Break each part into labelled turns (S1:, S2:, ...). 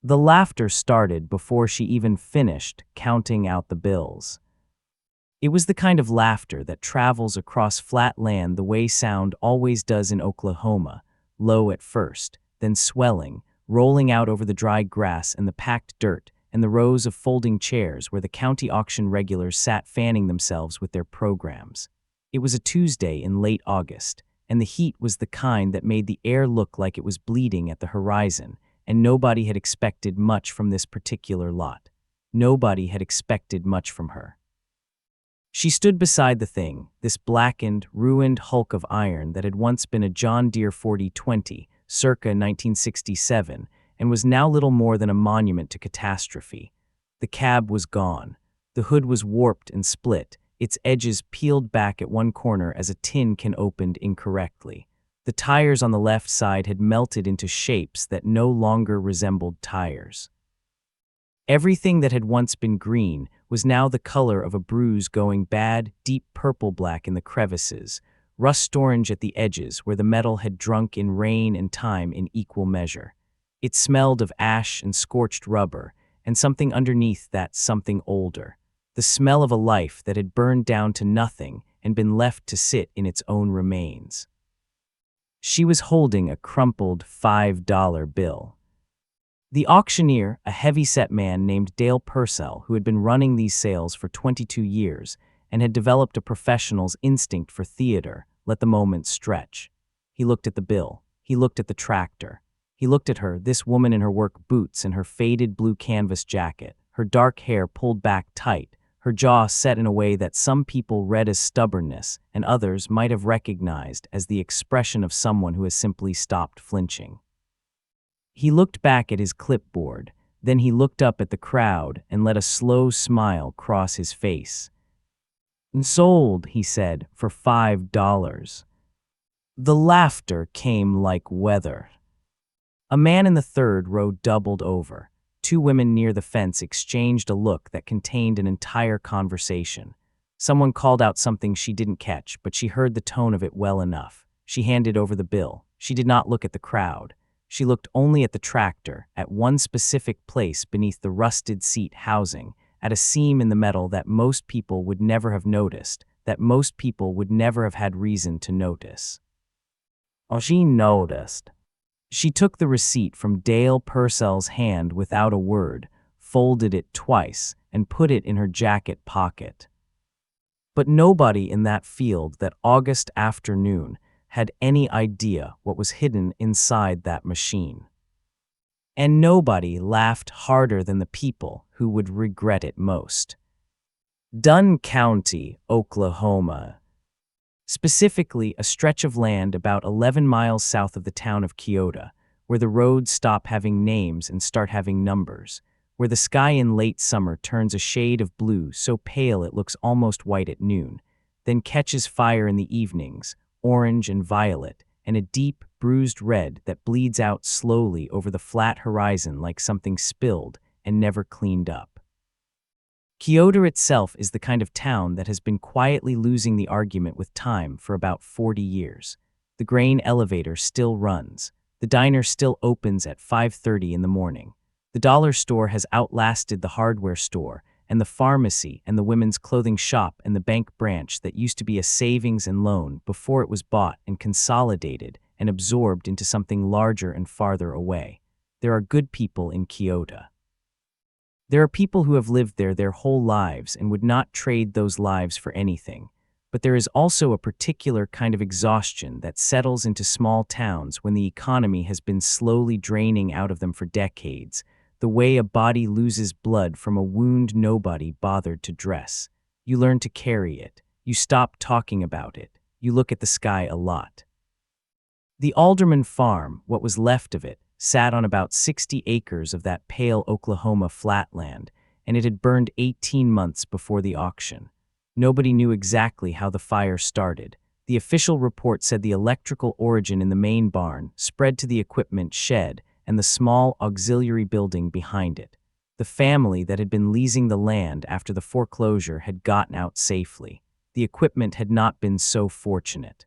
S1: The laughter started before she even finished counting out the bills. It was the kind of laughter that travels across flat land the way sound always does in Oklahoma, low at first, then swelling, rolling out over the dry grass and the packed dirt and the rows of folding chairs where the county auction regulars sat fanning themselves with their programs. It was a Tuesday in late August, and the heat was the kind that made the air look like it was bleeding at the horizon, and nobody had expected much from this particular lot. Nobody had expected much from her. She stood beside the thing, this blackened, ruined hulk of iron that had once been a John Deere 4020, circa 1967, and was now little more than a monument to catastrophe. The cab was gone. The hood was warped and split, its edges peeled back at one corner as a tin can opened incorrectly. The tires on the left side had melted into shapes that no longer resembled tires. Everything that had once been green was now the color of a bruise going bad, deep purple-black in the crevices, rust-orange at the edges where the metal had drunk in rain and time in equal measure. It smelled of ash and scorched rubber, and something underneath that something older. The smell of a life that had burned down to nothing and been left to sit in its own remains. She was holding a crumpled $5 bill. The auctioneer, a heavy-set man named Dale Purcell, who had been running these sales for 22 years and had developed a professional's instinct for theater, let the moment stretch. He looked at the bill. He looked at the tractor. He looked at her, this woman in her work boots and her faded blue canvas jacket, her dark hair pulled back tight, her jaw set in a way that some people read as stubbornness and others might have recognized as the expression of someone who has simply stopped flinching. He looked back at his clipboard, then he looked up at the crowd and let a slow smile cross his face. "Sold," he said, "for $5. The laughter came like weather. A man in the third row doubled over. Two women near the fence exchanged a look that contained an entire conversation. Someone called out something she didn't catch, but she heard the tone of it well enough. She handed over the bill. She did not look at the crowd. She looked only at the tractor, at one specific place beneath the rusted seat housing, at a seam in the metal that most people would never have noticed, that most people would never have had reason to notice. Oh, she noticed. She took the receipt from Dale Purcell's hand without a word, folded it twice, and put it in her jacket pocket. But nobody in that field that August afternoon had any idea what was hidden inside that machine. And nobody laughed harder than the people who would regret it most. Dunn County, Oklahoma. Specifically, a stretch of land about 11 miles south of the town of Keota, where the roads stop having names and start having numbers, where the sky in late summer turns a shade of blue so pale it looks almost white at noon, then catches fire in the evenings, orange and violet, and a deep, bruised red that bleeds out slowly over the flat horizon like something spilled and never cleaned up. Keota itself is the kind of town that has been quietly losing the argument with time for about 40 years. The grain elevator still runs. The diner still opens at 5:30 in the morning. The dollar store has outlasted the hardware store, and the pharmacy and the women's clothing shop and the bank branch that used to be a savings and loan before it was bought and consolidated and absorbed into something larger and farther away. There are good people in Keota. There are people who have lived there their whole lives and would not trade those lives for anything. But there is also a particular kind of exhaustion that settles into small towns when the economy has been slowly draining out of them for decades, the way a body loses blood from a wound nobody bothered to dress. You learn to carry it. You stop talking about it. You look at the sky a lot. The Alderman farm, what was left of it, sat on about 60 acres of that pale Oklahoma flatland, and it had burned 18 months before the auction. Nobody knew exactly how the fire started. The official report said the electrical origin in the main barn spread to the equipment shed and the small auxiliary building behind it. The family that had been leasing the land after the foreclosure had gotten out safely. The equipment had not been so fortunate.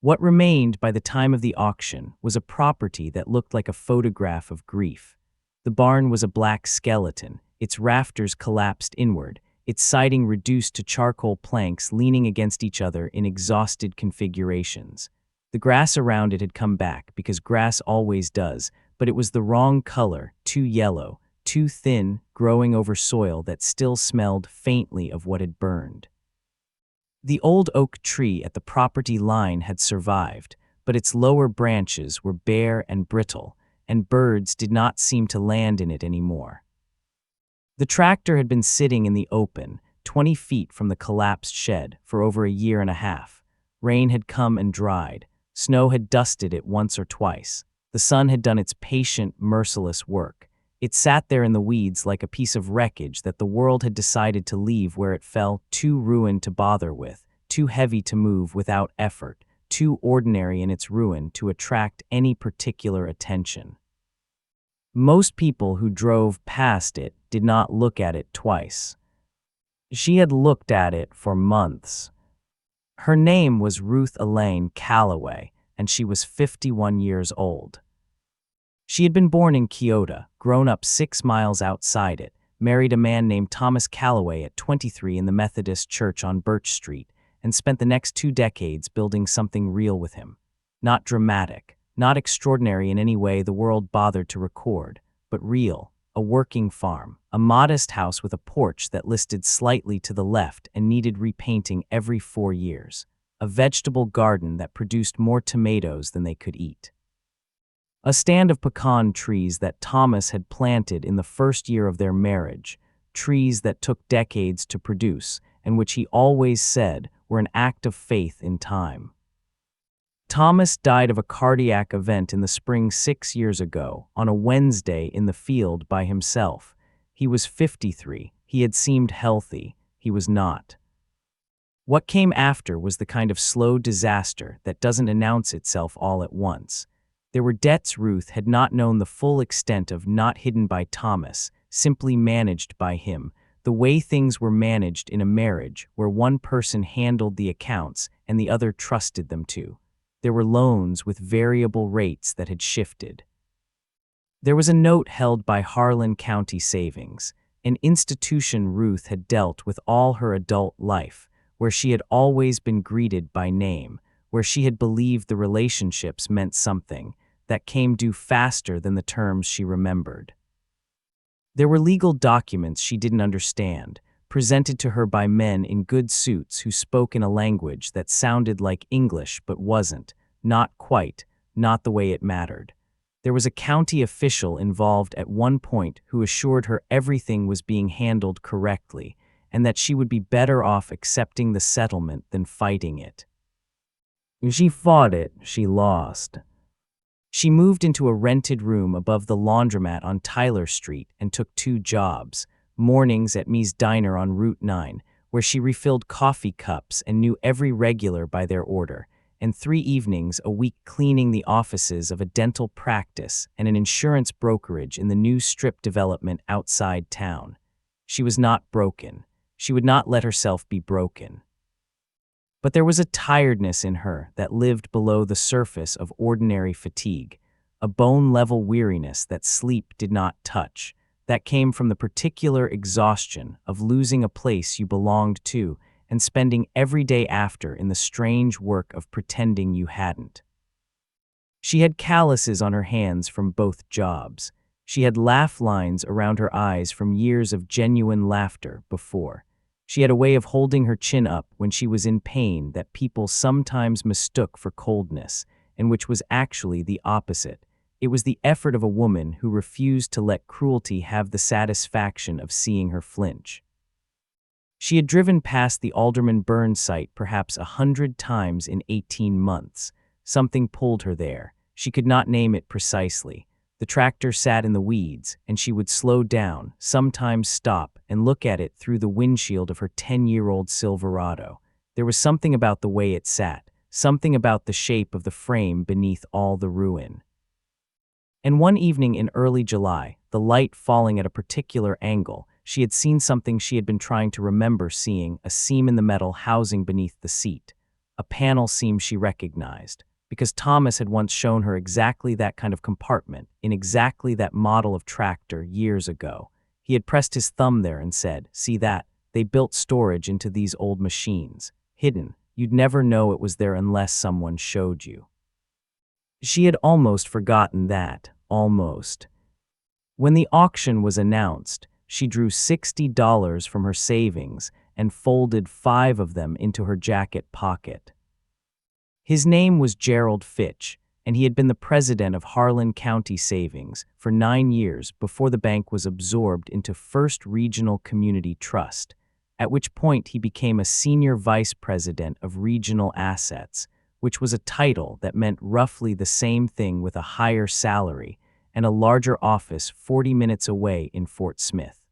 S1: What remained by the time of the auction was a property that looked like a photograph of grief. The The barn was a black skeleton, its rafters collapsed inward, its siding reduced to charcoal planks leaning against each other in exhausted configurations. The grass around it had come back, because grass always does, but it was the wrong color, too yellow, too thin, growing over soil that still smelled faintly of what had burned. The old oak tree at the property line had survived, but its lower branches were bare and brittle, and birds did not seem to land in it anymore. The tractor had been sitting in the open, 20 feet from the collapsed shed, for over a year and a half. Rain had come and dried. Snow had dusted it once or twice. The sun had done its patient, merciless work. It sat there in the weeds like a piece of wreckage that the world had decided to leave where it fell, too ruined to bother with, too heavy to move without effort, too ordinary in its ruin to attract any particular attention. Most people who drove past it did not look at it twice. She had looked at it for months. Her name was Ruth Elaine Calloway, and she was 51 years old. She had been born in Kyoto, grown up 6 miles outside it, married a man named Thomas Calloway at 23 in the Methodist Church on Birch Street, and spent the next 2 decades building something real with him. Not dramatic, not extraordinary in any way the world bothered to record, but real, a working farm, a modest house with a porch that listed slightly to the left and needed repainting every 4 years, a vegetable garden that produced more tomatoes than they could eat. A stand of pecan trees that Thomas had planted in the first year of their marriage, trees that took decades to produce, and which he always said were an act of faith in time. Thomas died of a cardiac event in the spring 6 years ago, on a Wednesday in the field by himself. He was 53. He had seemed healthy. He was not. What came after was the kind of slow disaster that doesn't announce itself all at once. There were debts Ruth had not known the full extent of, not hidden by Thomas, simply managed by him, the way things were managed in a marriage where one person handled the accounts and the other trusted them to. There were loans with variable rates that had shifted. There was a note held by Harlan County Savings, an institution Ruth had dealt with all her adult life, where she had always been greeted by name, where she had believed the relationships meant something, that came due faster than the terms she remembered. There were legal documents she didn't understand, presented to her by men in good suits who spoke in a language that sounded like English but wasn't, not quite, not the way it mattered. There was a county official involved at one point who assured her everything was being handled correctly and that she would be better off accepting the settlement than fighting it. When she fought it, she lost. She moved into a rented room above the laundromat on Tyler Street and took 2 jobs, mornings at Me's Diner on Route 9, where she refilled coffee cups and knew every regular by their order, and 3 evenings a week cleaning the offices of a dental practice and an insurance brokerage in the new strip development outside town. She was not broken. She would not let herself be broken. But there was a tiredness in her that lived below the surface of ordinary fatigue, a bone-level weariness that sleep did not touch, that came from the particular exhaustion of losing a place you belonged to and spending every day after in the strange work of pretending you hadn't. She had calluses on her hands from both jobs. She had laugh lines around her eyes from years of genuine laughter before. She had a way of holding her chin up when she was in pain that people sometimes mistook for coldness, and which was actually the opposite. It was the effort of a woman who refused to let cruelty have the satisfaction of seeing her flinch. She had driven past the Alderman Burn site perhaps 100 times in 18 months. Something pulled her there. She could not name it precisely. The tractor sat in the weeds, and she would slow down, sometimes stop, and look at it through the windshield of her 10-year-old Silverado. There was something about the way it sat, something about the shape of the frame beneath all the ruin. And one evening in early July, the light falling at a particular angle, she had seen something she had been trying to remember seeing, a seam in the metal housing beneath the seat. A panel seam she recognized. because Thomas had once shown her exactly that kind of compartment in exactly that model of tractor years ago. He had pressed his thumb there and said, "See that? They built storage into these old machines. Hidden. You'd never know it was there unless someone showed you." She had almost forgotten that. Almost. When the auction was announced, she drew $60 from her savings and folded 5 of them into her jacket pocket. His name was Gerald Fitch, and he had been the president of Harlan County Savings for 9 years before the bank was absorbed into First Regional Community Trust, at which point he became a senior vice president of regional assets, which was a title that meant roughly the same thing with a higher salary and a larger office 40 minutes away in Fort Smith.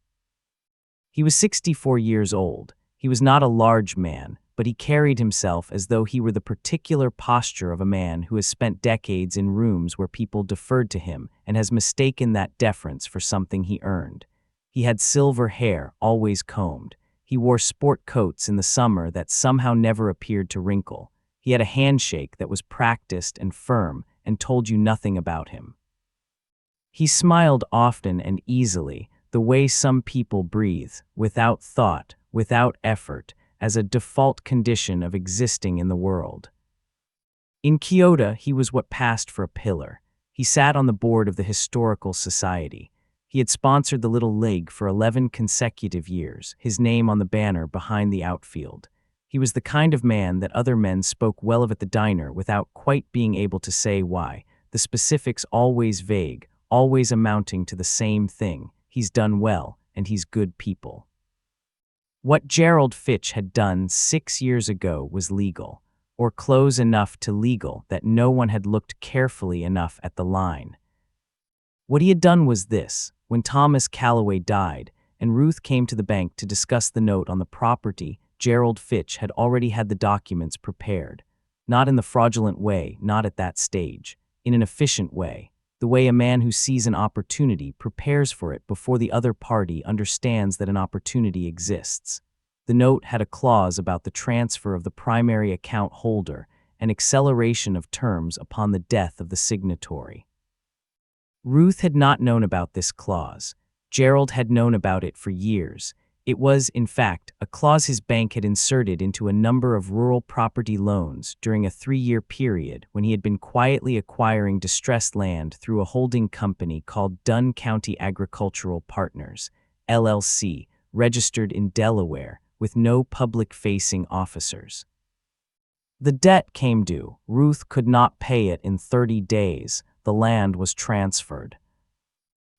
S1: He was 64 years old. He was not a large man, but he carried himself as though he were the particular posture of a man who has spent decades in rooms where people deferred to him and has mistaken that deference for something he earned. He had silver hair, always combed. He wore sport coats in the summer that somehow never appeared to wrinkle. He had a handshake that was practiced and firm and told you nothing about him. He smiled often and easily, the way some people breathe, without thought, without effort, as a default condition of existing in the world. In Kyoto, he was what passed for a pillar. He sat on the board of the Historical Society. He had sponsored the Little League for 11 consecutive years, his name on the banner behind the outfield. He was the kind of man that other men spoke well of at the diner without quite being able to say why, the specifics always vague, always amounting to the same thing: he's done well, and he's good people. What Gerald Fitch had done 6 years ago was legal, or close enough to legal that no one had looked carefully enough at the line. What he had done was this: when Thomas Calloway died, and Ruth came to the bank to discuss the note on the property, Gerald Fitch had already had the documents prepared. Not in the fraudulent way, not at that stage. In an efficient way. The way a man who sees an opportunity prepares for it before the other party understands that an opportunity exists. The note had a clause about the transfer of the primary account holder and acceleration of terms upon the death of the signatory. Ruth had not known about this clause. Gerald had known about it for years. It was, in fact, a clause his bank had inserted into a number of rural property loans during a 3-year period when he had been quietly acquiring distressed land through a holding company called Dunn County Agricultural Partners, LLC, registered in Delaware, with no public-facing officers. The debt came due. Ruth could not pay it in 30 days. The land was transferred.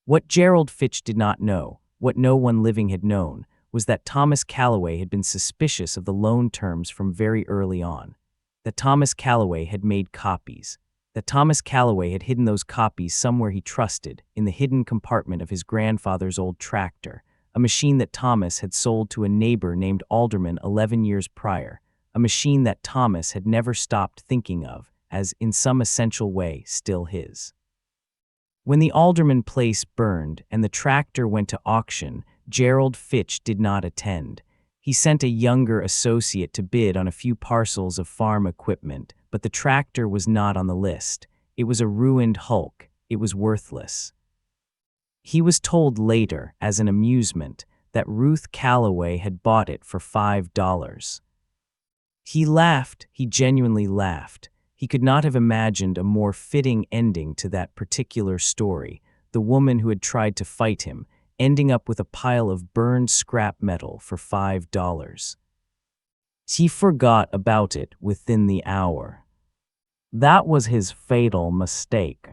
S1: What Gerald Fitch did not know, what no one living had known, was that Thomas Calloway had been suspicious of the loan terms from very early on, that Thomas Calloway had made copies, that Thomas Calloway had hidden those copies somewhere he trusted, in the hidden compartment of his grandfather's old tractor, a machine that Thomas had sold to a neighbor named Alderman 11 years prior, a machine that Thomas had never stopped thinking of as, in some essential way, still his. When the Alderman place burned and the tractor went to auction, Gerald Fitch did not attend. He sent a younger associate to bid on a few parcels of farm equipment, but the tractor was not on the list. It was a ruined hulk. It was worthless. He was told later, as an amusement, that Ruth Calloway had bought it for $5. He laughed. He genuinely laughed. He could not have imagined a more fitting ending to that particular story, the woman who had tried to fight him, ending up with a pile of burned scrap metal for $5. He forgot about it within the hour. That was his fatal mistake.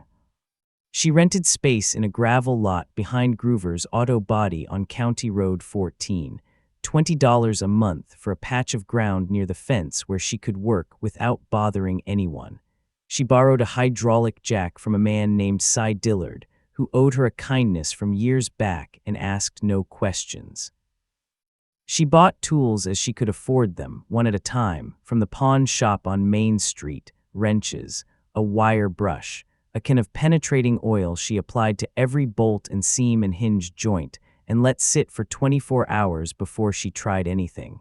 S1: She rented space in a gravel lot behind Groover's Auto Body on County Road 14, $20 a month for a patch of ground near the fence where she could work without bothering anyone. She borrowed a hydraulic jack from a man named Cy Dillard, who owed her a kindness from years back and asked no questions. She bought tools as she could afford them, one at a time, from the pawn shop on Main Street: wrenches, a wire brush, a can of penetrating oil she applied to every bolt and seam and hinge joint and let sit for 24 hours before she tried anything.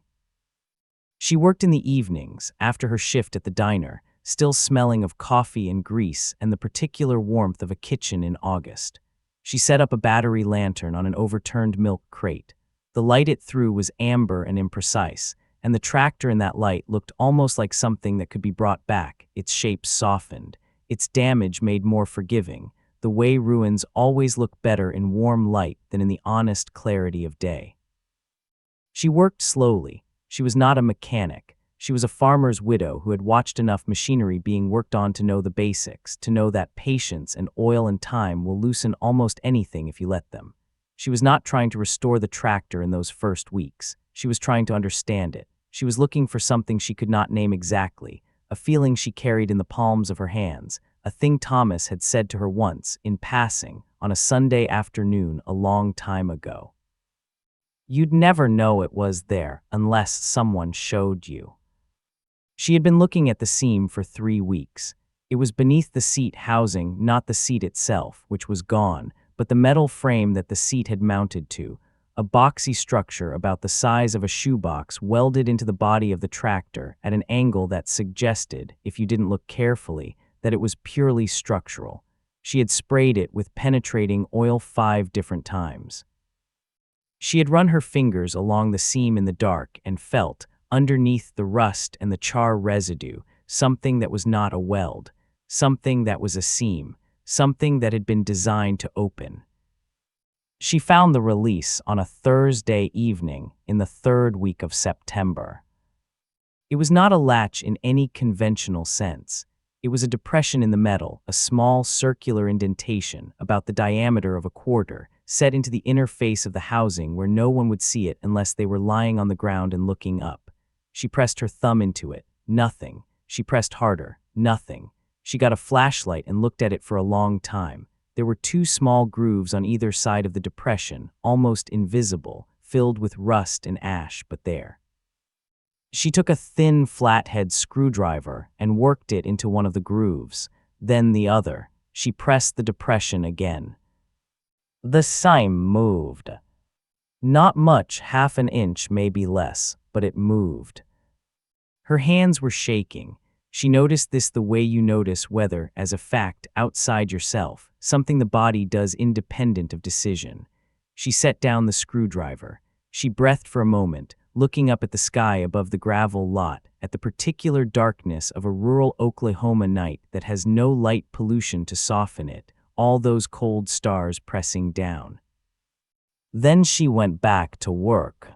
S1: She worked in the evenings, after her shift at the diner, still smelling of coffee and grease and the particular warmth of a kitchen in August. She set up a battery lantern on an overturned milk crate. The light it threw was amber and imprecise, and the tractor in that light looked almost like something that could be brought back, its shape softened, its damage made more forgiving, the way ruins always look better in warm light than in the honest clarity of day. She worked slowly. She was not a mechanic. She was a farmer's widow who had watched enough machinery being worked on to know the basics, to know that patience and oil and time will loosen almost anything if you let them. She was not trying to restore the tractor in those first weeks. She was trying to understand it. She was looking for something she could not name exactly, a feeling she carried in the palms of her hands, a thing Thomas had said to her once, in passing, on a Sunday afternoon a long time ago. You'd never know it was there unless someone showed you. She had been looking at the seam for 3 weeks. It was beneath the seat housing, not the seat itself, which was gone, but the metal frame that the seat had mounted to, a boxy structure about the size of a shoebox welded into the body of the tractor at an angle that suggested, if you didn't look carefully, that it was purely structural. She had sprayed it with penetrating oil 5 different times. She had run her fingers along the seam in the dark and felt, underneath the rust and the char residue, something that was not a weld, something that was a seam, something that had been designed to open. She found the release on a Thursday evening in the 3rd week of September. It was not a latch in any conventional sense. It was a depression in the metal, a small circular indentation about the diameter of a quarter, set into the inner face of the housing where no one would see it unless they were lying on the ground and looking up. She pressed her thumb into it. Nothing. She pressed harder. Nothing. She got a flashlight and looked at it for a long time. There were 2 small grooves on either side of the depression, almost invisible, filled with rust and ash, but there. She took a thin flathead screwdriver and worked it into one of the grooves, then the other. She pressed the depression again. The seam moved. Not much, 1/2 inch, maybe less, but it moved. Her hands were shaking. She noticed this the way you notice weather as a fact outside yourself, something the body does independent of decision. She set down the screwdriver. She breathed for a moment, looking up at the sky above the gravel lot, at the particular darkness of a rural Oklahoma night that has no light pollution to soften it, all those cold stars pressing down. Then she went back to work.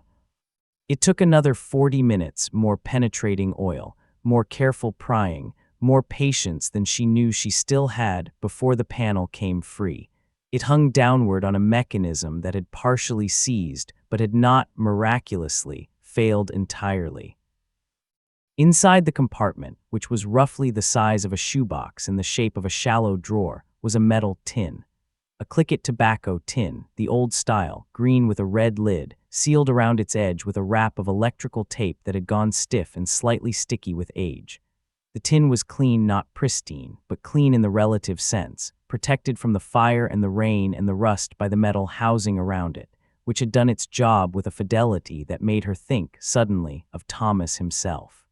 S1: It took another 40 minutes, more penetrating oil, more careful prying, more patience than she knew she still had before the panel came free. It hung downward on a mechanism that had partially seized, but had not, miraculously, failed entirely. Inside the compartment, which was roughly the size of a shoebox in the shape of a shallow drawer, was a metal tin. A Clicket tobacco tin, the old style, green with a red lid, sealed around its edge with a wrap of electrical tape that had gone stiff and slightly sticky with age. The tin was clean, not pristine, but clean in the relative sense, protected from the fire and the rain and the rust by the metal housing around it, which had done its job with a fidelity that made her think, suddenly, of Thomas himself.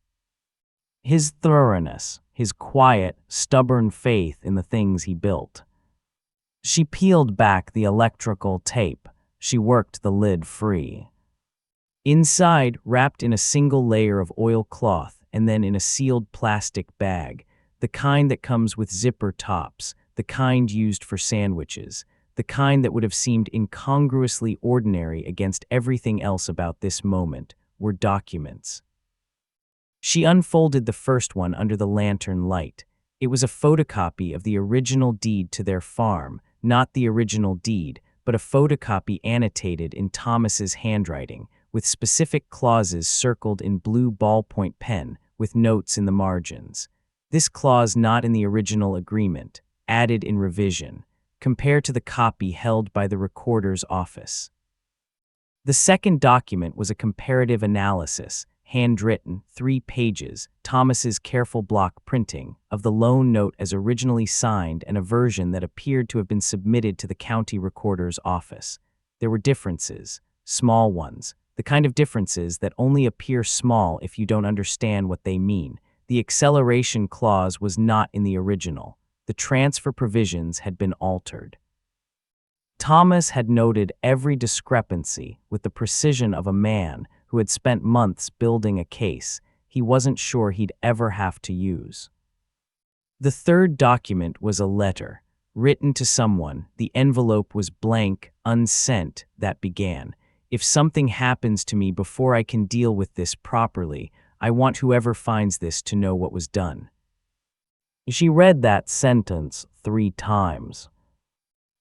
S1: His thoroughness, his quiet, stubborn faith in the things he built. She peeled back the electrical tape. She worked the lid free. Inside, wrapped in a single layer of oilcloth and then in a sealed plastic bag, the kind that comes with zipper tops, the kind used for sandwiches, the kind that would have seemed incongruously ordinary against everything else about this moment, were documents. She unfolded the first one under the lantern light. It was a photocopy of the original deed to their farm, not the original deed, but a photocopy annotated in Thomas's handwriting, with specific clauses circled in blue ballpoint pen, with notes in the margins. This clause not in the original agreement, added in revision. Compare to the copy held by the recorder's office. The second document was a comparative analysis, handwritten, 3 pages, Thomas's careful block printing, of the loan note as originally signed and a version that appeared to have been submitted to the county recorder's office. There were differences, small ones, the kind of differences that only appear small if you don't understand what they mean. the acceleration clause was not in the original. The transfer provisions had been altered. Thomas had noted every discrepancy with the precision of a man who had spent months building a case he wasn't sure he'd ever have to use. The third document was a letter, written to someone. The envelope was blank, unsent, that began, "If something happens to me before I can deal with this properly, I want whoever finds this to know what was done." She read that sentence 3 times.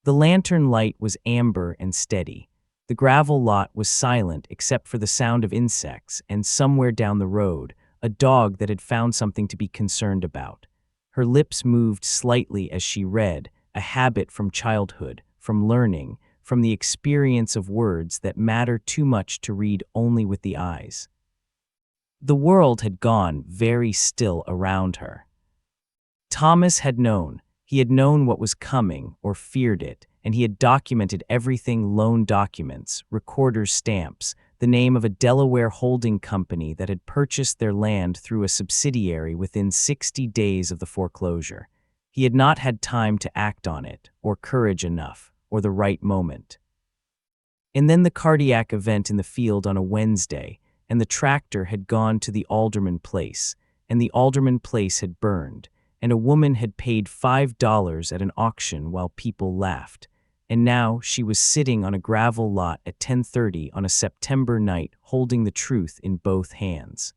S1: The lantern light was amber and steady. The gravel lot was silent except for the sound of insects, and somewhere down the road, a dog that had found something to be concerned about. Her lips moved slightly as she read, a habit from childhood, from learning, from the experience of words that matter too much to read only with the eyes. The world had gone very still around her. Thomas had known. He had known what was coming, or feared it, and he had documented everything: loan documents, recorder's stamps, the name of a Delaware holding company that had purchased their land through a subsidiary within 60 days of the foreclosure. He had not had time to act on it, or courage enough, or the right moment. And then the cardiac event in the field on a Wednesday, and the tractor had gone to the Alderman place, and the Alderman place had burned, and a woman had paid $5 at an auction while people laughed, and now she was sitting on a gravel lot at 10:30 on a September night holding the truth in both hands.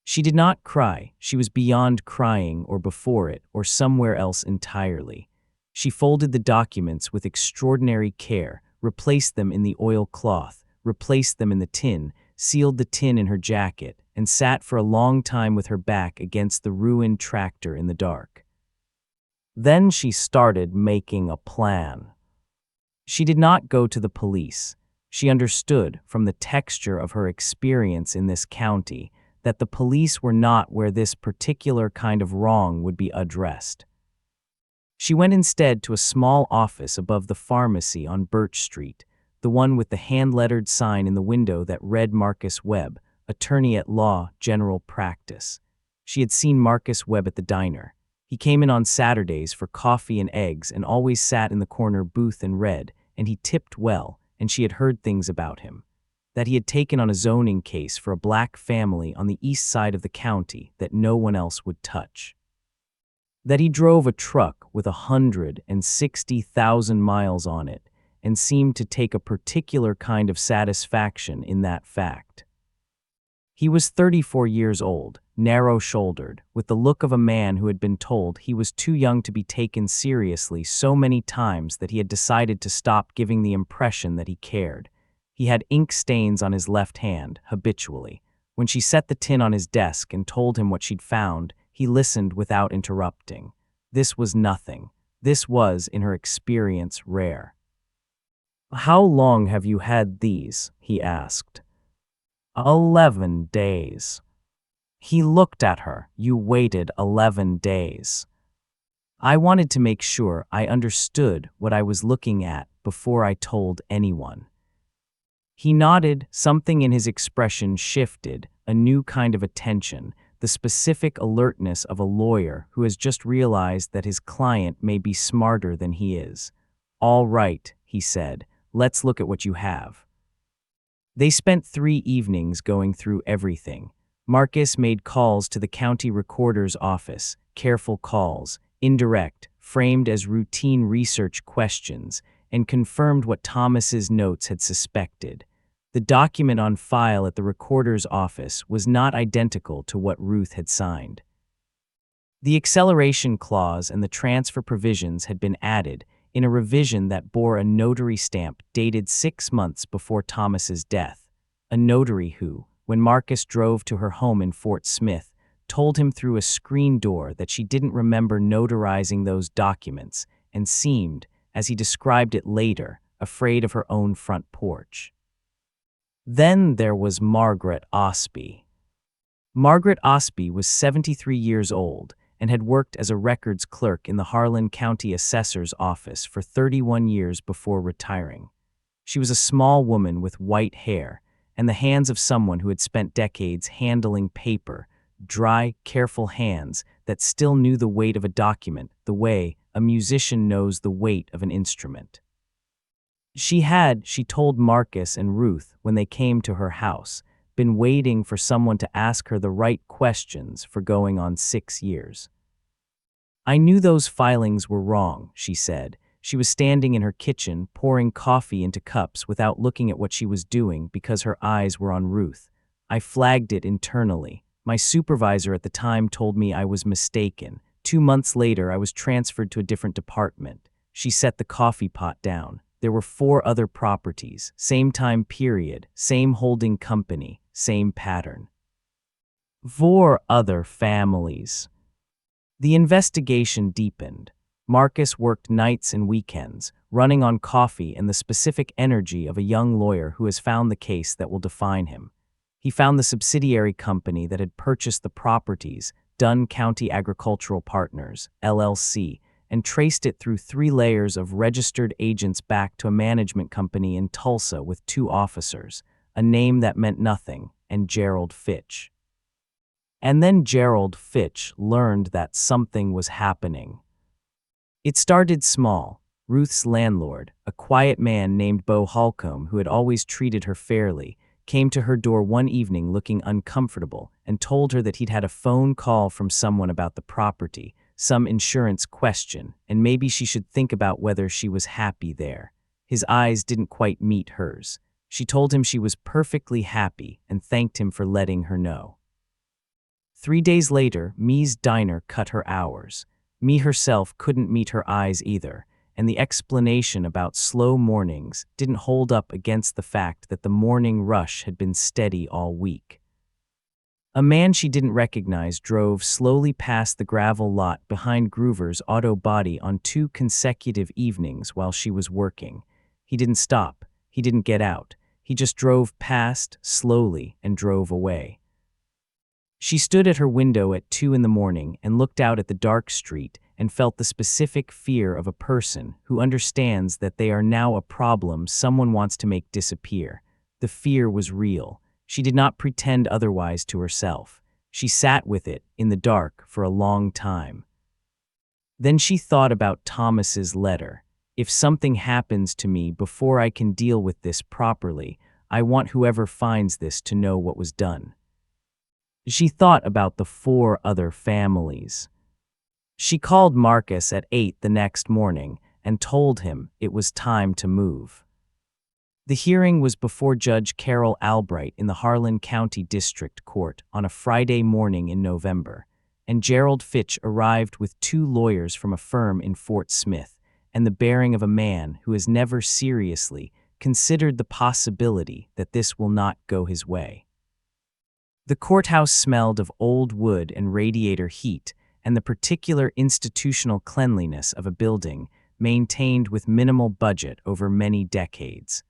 S1: She did not cry. She was beyond crying, or before it, or somewhere else entirely. She folded the documents with extraordinary care, replaced them in the oilcloth, replaced them in the tin, sealed the tin in her jacket, and sat for a long time with her back against the ruined tractor in the dark. Then she started making a plan. She did not go to the police. She understood, from the texture of her experience in this county, that the police were not where this particular kind of wrong would be addressed. She went instead to a small office above the pharmacy on Birch Street, the one with the hand-lettered sign in the window that read Marcus Webb, attorney at law, general practice. She had seen Marcus Webb at the diner. He came in on Saturdays for coffee and eggs and always sat in the corner booth and read, and he tipped well, and she had heard things about him. That he had taken on a zoning case for a black family on the east side of the county that no one else would touch. That he drove a truck with 160,000 miles on it and seemed to take a particular kind of satisfaction in that fact. He was 34 years old, narrow-shouldered, with the look of a man who had been told he was too young to be taken seriously so many times that he had decided to stop giving the impression that he cared. He had ink stains on his left hand, habitually. When she set the tin on his desk and told him what she'd found, he listened without interrupting. This was nothing. This was, in her experience, rare. "How long have you had these?" he asked. 11 days. He looked at her. "You waited 11 days. I wanted to make sure I understood what I was looking at before I told anyone." He nodded. Something in his expression shifted, a new kind of attention, the specific alertness of a lawyer who has just realized that his client may be smarter than he is. "All right," he said, "let's look at what you have." They spent 3 evenings going through everything. Marcus made calls to the county recorder's office, careful calls, indirect, framed as routine research questions, and confirmed what Thomas's notes had suspected. The document on file at the recorder's office was not identical to what Ruth had signed. The acceleration clause and the transfer provisions had been added in a revision that bore a notary stamp dated 6 months before Thomas's death, a notary who, when Marcus drove to her home in Fort Smith, told him through a screen door that she didn't remember notarizing those documents and seemed, as he described it later, afraid of her own front porch. Then there was Margaret Osby. Margaret Osby was 73 years old and had worked as a records clerk in the Harlan County Assessor's office for 31 years before retiring. She was a small woman with white hair and the hands of someone who had spent decades handling paper, dry, careful hands that still knew the weight of a document the way a musician knows the weight of an instrument. She told Marcus and Ruth when they came to her house, been waiting for someone to ask her the right questions for going on 6 years. I knew those filings were wrong, she said. She was standing in her kitchen, pouring coffee into cups without looking at what she was doing because her eyes were on Ruth. I flagged it internally. My supervisor at the time told me I was mistaken. 2 months later, I was transferred to a different department. She set the coffee pot down. There were 4 other properties, same time period, same holding company, same pattern. 4 other families. The investigation deepened. Marcus worked nights and weekends, running on coffee and the specific energy of a young lawyer who has found the case that will define him. He found the subsidiary company that had purchased the properties, Dunn County Agricultural Partners, LLC, and traced it through 3 layers of registered agents back to a management company in Tulsa with 2 officers, a name that meant nothing, and Gerald Fitch. And then Gerald Fitch learned that something was happening. It started small. Ruth's landlord, a quiet man named Bo Holcomb who had always treated her fairly, came to her door one evening looking uncomfortable and told her that he'd had a phone call from someone about the property, some insurance question, and maybe she should think about whether she was happy there. His eyes didn't quite meet hers. She told him she was perfectly happy and thanked him for letting her know. 3 days later, Me's diner cut her hours. Me herself couldn't meet her eyes either, and the explanation about slow mornings didn't hold up against the fact that the morning rush had been steady all week. A man she didn't recognize drove slowly past the gravel lot behind Groover's auto body on 2 consecutive evenings while she was working. He didn't stop. He didn't get out. He just drove past, slowly, and drove away. She stood at her window at 2 in the morning and looked out at the dark street and felt the specific fear of a person who understands that they are now a problem someone wants to make disappear. The fear was real. She did not pretend otherwise to herself. She sat with it in the dark for a long time. Then she thought about Thomas's letter. If something happens to me before I can deal with this properly, I want whoever finds this to know what was done. She thought about the 4 other families. She called Marcus at 8 the next morning and told him it was time to move. The hearing was before Judge Carol Albright in the Harlan County District Court on a Friday morning in November, and Gerald Fitch arrived with 2 lawyers from a firm in Fort Smith and the bearing of a man who has never seriously considered the possibility that this will not go his way. The courthouse smelled of old wood and radiator heat and the particular institutional cleanliness of a building maintained with minimal budget over many decades.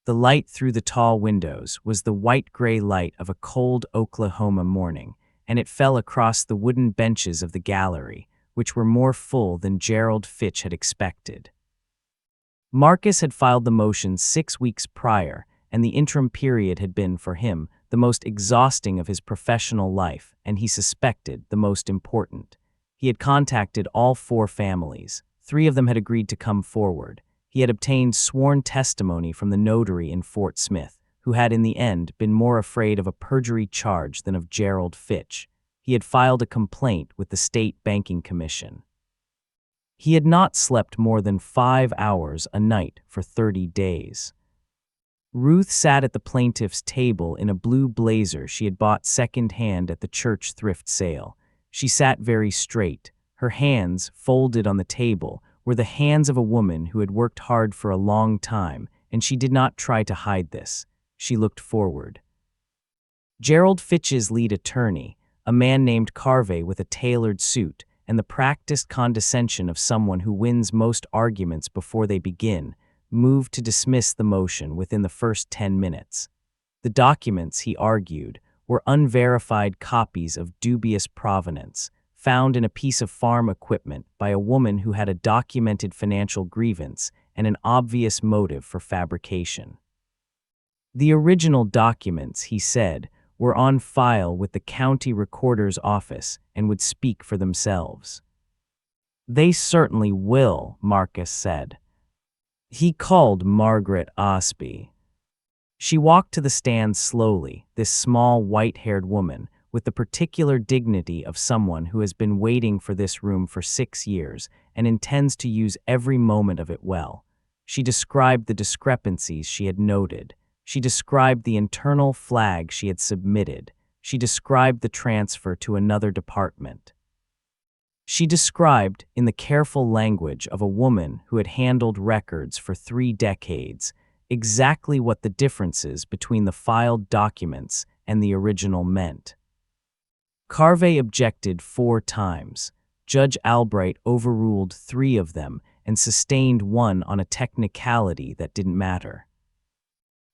S1: The light through the tall windows was the white-gray light of a cold Oklahoma morning, and it fell across the wooden benches of the gallery, which were more full than Gerald Fitch had expected. Marcus had filed the motion 6 weeks prior, and the interim period had been, for him, the most exhausting of his professional life, and he suspected the most important. He had contacted all 4 families. 3 of them had agreed to come forward. He had obtained sworn testimony from the notary in Fort Smith, who had in the end been more afraid of a perjury charge than of Gerald Fitch. He had filed a complaint with the State Banking Commission. He had not slept more than 5 hours a night for 30 days. Ruth sat at the plaintiff's table in a blue blazer she had bought second-hand at the church thrift sale. She sat very straight. Her hands, folded on the table, were the hands of a woman who had worked hard for a long time, and she did not try to hide this. She looked forward. Gerald Fitch's lead attorney, a man named Carvey with a tailored suit and the practiced condescension of someone who wins most arguments before they begin, moved to dismiss the motion within the first 10 minutes. The documents, he argued, were unverified copies of dubious provenance, found in a piece of farm equipment by a woman who had a documented financial grievance and an obvious motive for fabrication. The original documents, he said, were on file with the county recorder's office and would speak for themselves. "They certainly will," Marcus said. He called Margaret Osby. She walked to the stand slowly, this small, white-haired woman, with the particular dignity of someone who has been waiting for this room for 6 years and intends to use every moment of it well. She described the discrepancies she had noted. She described the internal flag she had submitted. She described the transfer to another department. She described, in the careful language of a woman who had handled records for 3 decades, exactly what the differences between the filed documents and the original meant. Carvey objected 4 times. Judge Albright overruled 3 of them and sustained 1 on a technicality that didn't matter.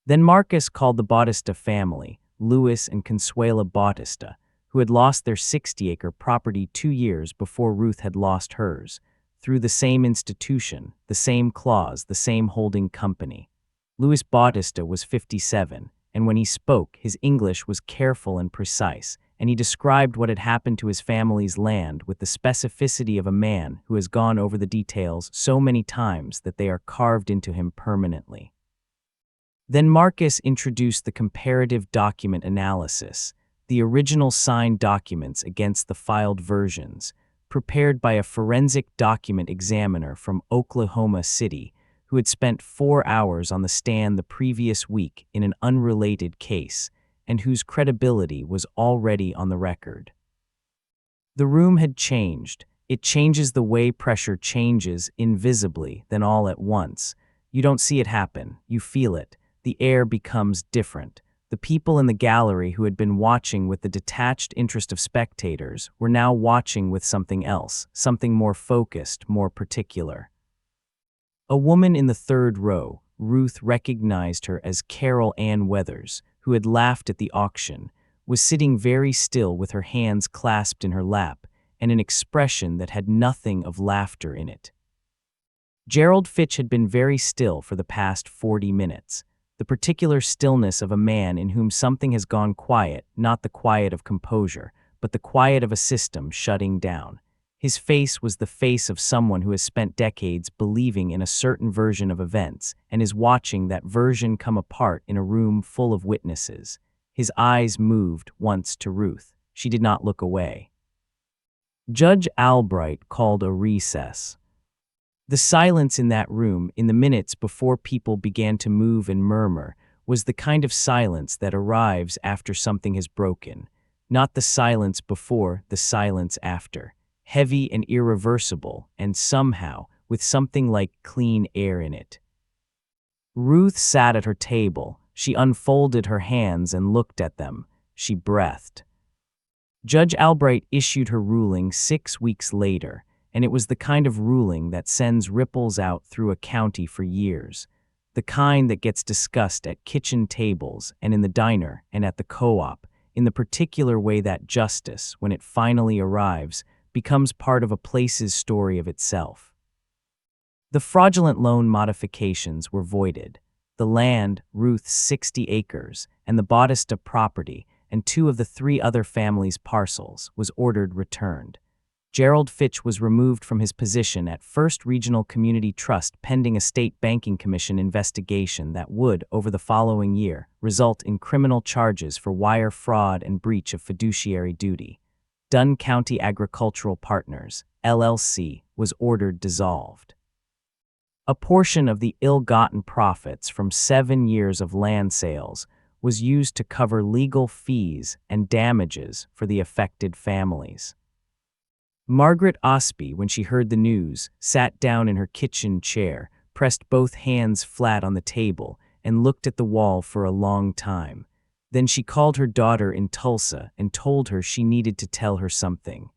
S1: Then Marcus called the Bautista family, Louis and Consuela Bautista, who had lost their 60-acre property 2 years before Ruth had lost hers, through the same institution, the same clause, the same holding company. Louis Bautista was 57, and when he spoke, his English was careful and precise, and he described what had happened to his family's land with the specificity of a man who has gone over the details so many times that they are carved into him permanently. Then Marcus introduced the comparative document analysis, the original signed documents against the filed versions, prepared by a forensic document examiner from Oklahoma City who had spent 4 hours on the stand the previous week in an unrelated case, and whose credibility was already on the record. The room had changed. It changes the way pressure changes invisibly, then all at once. You don't see it happen, you feel it. The air becomes different. The people in the gallery who had been watching with the detached interest of spectators were now watching with something else, something more focused, more particular. A woman in the 3rd row, Ruth recognized her as Carol Ann Weathers, who had laughed at the auction, was sitting very still with her hands clasped in her lap and an expression that had nothing of laughter in it. Gerald Fitch had been very still for the past 40 minutes. The particular stillness of a man in whom something has gone quiet, not the quiet of composure, but the quiet of a system shutting down. His face was the face of someone who has spent decades believing in a certain version of events and is watching that version come apart in a room full of witnesses. His eyes moved once to Ruth. She did not look away. Judge Albright called a recess. The silence in that room, in the minutes before people began to move and murmur, was the kind of silence that arrives after something has broken, not the silence before, the silence after, heavy and irreversible, and somehow with something like clean air in it. Ruth sat at her table. She unfolded her hands and looked at them. She breathed. Judge Albright issued her ruling 6 weeks later, and it was the kind of ruling that sends ripples out through a county for years, the kind that gets discussed at kitchen tables and in the diner and at the co-op, in the particular way that justice, when it finally arrives, becomes part of a place's story of itself. The fraudulent loan modifications were voided. The land, Ruth's 60 acres, and the Bautista property, and 2 of the 3 other families' parcels, was ordered returned. Gerald Fitch was removed from his position at First Regional Community Trust pending a state banking commission investigation that would, over the following year, result in criminal charges for wire fraud and breach of fiduciary duty. Dunn County Agricultural Partners, LLC, was ordered dissolved. A portion of the ill-gotten profits from 7 years of land sales was used to cover legal fees and damages for the affected families. Margaret Osby, when she heard the news, sat down in her kitchen chair, pressed both hands flat on the table, and looked at the wall for a long time. Then she called her daughter in Tulsa and told her she needed to tell her something.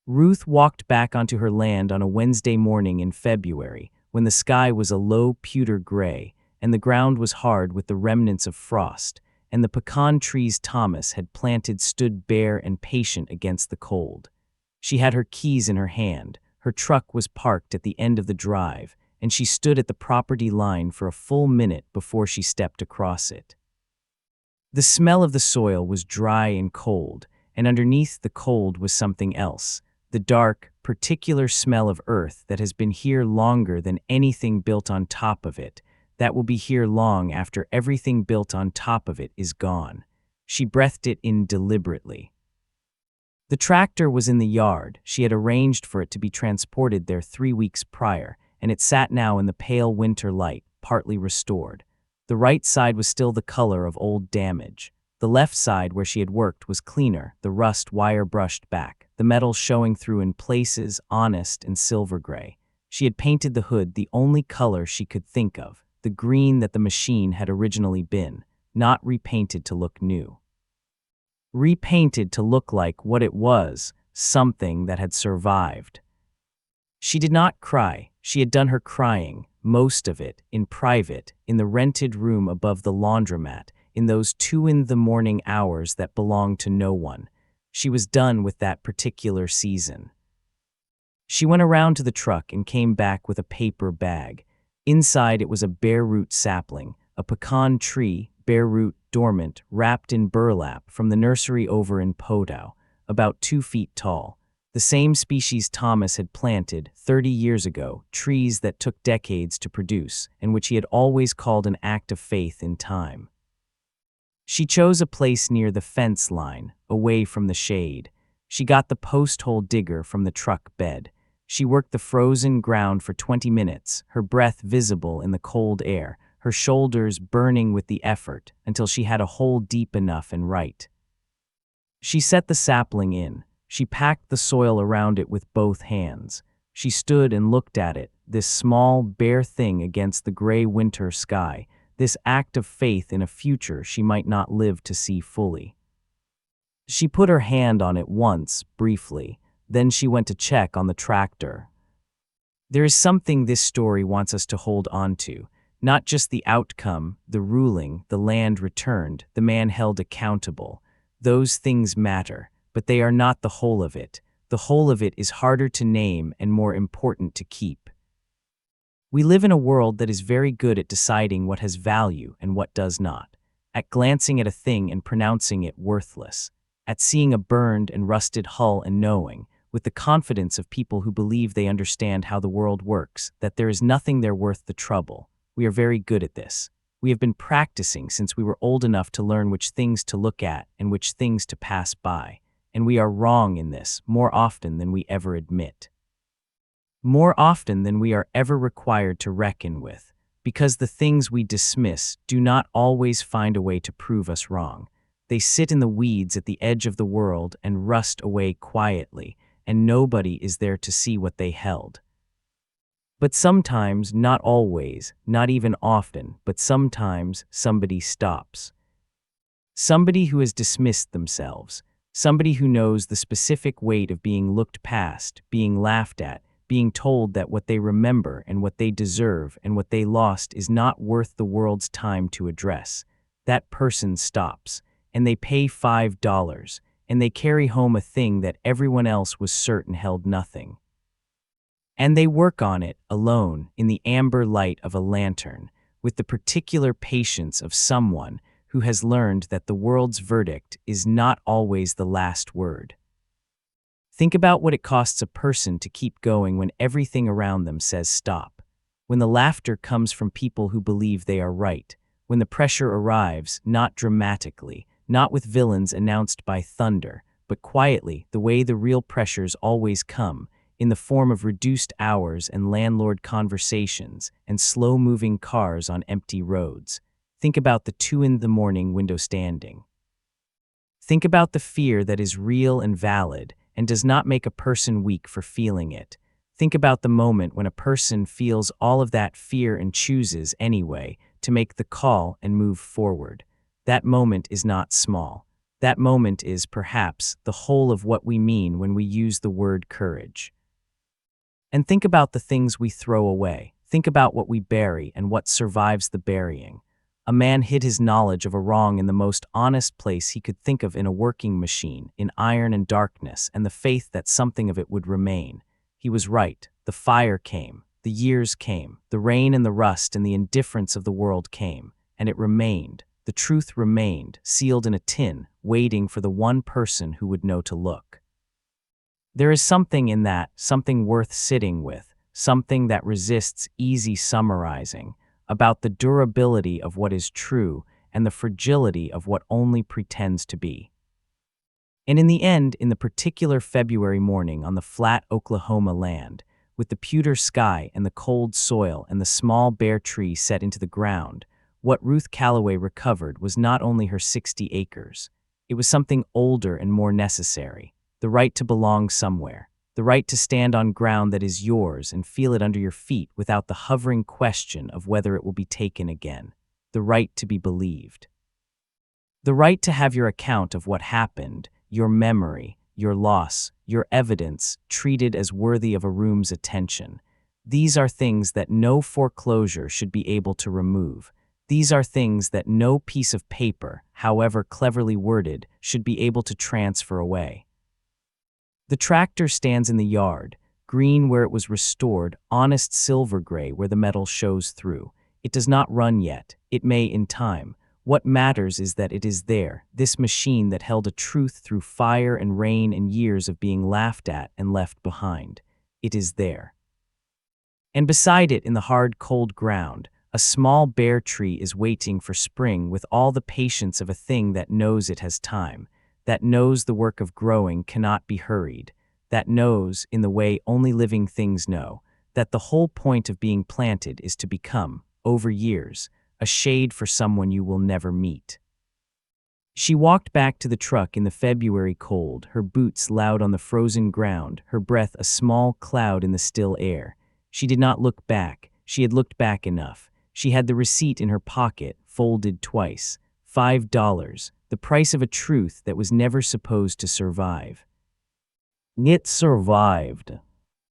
S1: Ruth walked back onto her land on a Wednesday morning in February, when the sky was a low pewter gray, and the ground was hard with the remnants of frost, and the pecan trees Thomas had planted stood bare and patient against the cold. She had her keys in her hand, her truck was parked at the end of the drive, and she stood at the property line for a full minute before she stepped across it. The smell of the soil was dry and cold, and underneath the cold was something else, the dark, particular smell of earth that has been here longer than anything built on top of it, that will be here long after everything built on top of it is gone. She breathed it in deliberately. The tractor was in the yard. She had arranged for it to be transported there 3 weeks prior, and it sat now in the pale winter light, partly restored. The right side was still the color of old damage. The left side, where she had worked, was cleaner, the rust wire-brushed back, the metal showing through in places, honest and silver gray. She had painted the hood the only color she could think of, the green that the machine had originally been, not repainted to look new. Repainted to look like what it was, something that had survived. She did not cry. She had done her crying, most of it, in private, in the rented room above the laundromat, in those 2 in the morning hours that belonged to no one. She was done with that particular season. She went around to the truck and came back with a paper bag. Inside it was a bare root sapling, a pecan tree, bare root, dormant, wrapped in burlap from the nursery over in Podow, about 2 feet tall. The same species Thomas had planted 30 years ago, trees that took decades to produce, and which he had always called an act of faith in time. She chose a place near the fence line, away from the shade. She got the post-hole digger from the truck bed. She worked the frozen ground for 20 minutes, her breath visible in the cold air, her shoulders burning with the effort, until she had a hole deep enough and right. She set the sapling in. She packed the soil around it with both hands. She stood and looked at it, this small, bare thing against the gray winter sky, this act of faith in a future she might not live to see fully. She put her hand on it once, briefly, then she went to check on the tractor. There is something this story wants us to hold on to. Not just the outcome, the ruling, the land returned, the man held accountable. Those things matter, but they are not the whole of it. The whole of it is harder to name and more important to keep. We live in a world that is very good at deciding what has value and what does not, at glancing at a thing and pronouncing it worthless, at seeing a burned and rusted hull and knowing, with the confidence of people who believe they understand how the world works, that there is nothing there worth the trouble. We are very good at this. We have been practicing since we were old enough to learn which things to look at and which things to pass by, and we are wrong in this more often than we ever admit. More often than we are ever required to reckon with, because the things we dismiss do not always find a way to prove us wrong. They sit in the weeds at the edge of the world and rust away quietly, and nobody is there to see what they held. But sometimes, not always, not even often, but sometimes somebody stops. Somebody who has dismissed themselves. Somebody who knows the specific weight of being looked past, being laughed at, being told that what they remember and what they deserve and what they lost is not worth the world's time to address. That person stops, and they pay $5, and they carry home a thing that everyone else was certain held nothing. And they work on it, alone, in the amber light of a lantern, with the particular patience of someone who has learned that the world's verdict is not always the last word. Think about what it costs a person to keep going when everything around them says stop, when the laughter comes from people who believe they are right, when the pressure arrives, not dramatically, not with villains announced by thunder, but quietly, the way the real pressures always come, in the form of reduced hours and landlord conversations and slow-moving cars on empty roads. Think about the 2 in the morning window standing. Think about the fear that is real and valid and does not make a person weak for feeling it. Think about the moment when a person feels all of that fear and chooses, anyway, to make the call and move forward. That moment is not small. That moment is, perhaps, the whole of what we mean when we use the word courage. And think about the things we throw away. Think about what we bury and what survives the burying. A man hid his knowledge of a wrong in the most honest place he could think of, in a working machine, in iron and darkness, and the faith that something of it would remain. He was right. The fire came. The years came. The rain and the rust and the indifference of the world came. And it remained. The truth remained, sealed in a tin, waiting for the one person who would know to look. There is something in that, something worth sitting with, something that resists easy summarizing, about the durability of what is true and the fragility of what only pretends to be. And in the end, in the particular February morning on the flat Oklahoma land, with the pewter sky and the cold soil and the small bare tree set into the ground, what Ruth Calloway recovered was not only her 60 acres. It was something older and more necessary, the right to belong somewhere, the right to stand on ground that is yours and feel it under your feet without the hovering question of whether it will be taken again, the right to be believed. The right to have your account of what happened, your memory, your loss, your evidence treated as worthy of a room's attention. These are things that no foreclosure should be able to remove. These are things that no piece of paper, however cleverly worded, should be able to transfer away. The tractor stands in the yard, green where it was restored, honest silver gray where the metal shows through. It does not run yet. It may in time. What matters is that it is there, this machine that held a truth through fire and rain and years of being laughed at and left behind. It is there. And beside it, in the hard, cold ground, a small bare tree is waiting for spring with all the patience of a thing that knows it has time, that knows the work of growing cannot be hurried, that knows, in the way only living things know, that the whole point of being planted is to become, over years, a shade for someone you will never meet. She walked back to the truck in the February cold, her boots loud on the frozen ground, her breath a small cloud in the still air. She did not look back. She had looked back enough. She had the receipt in her pocket, folded twice. $5, the price of a truth that was never supposed to survive. It survived.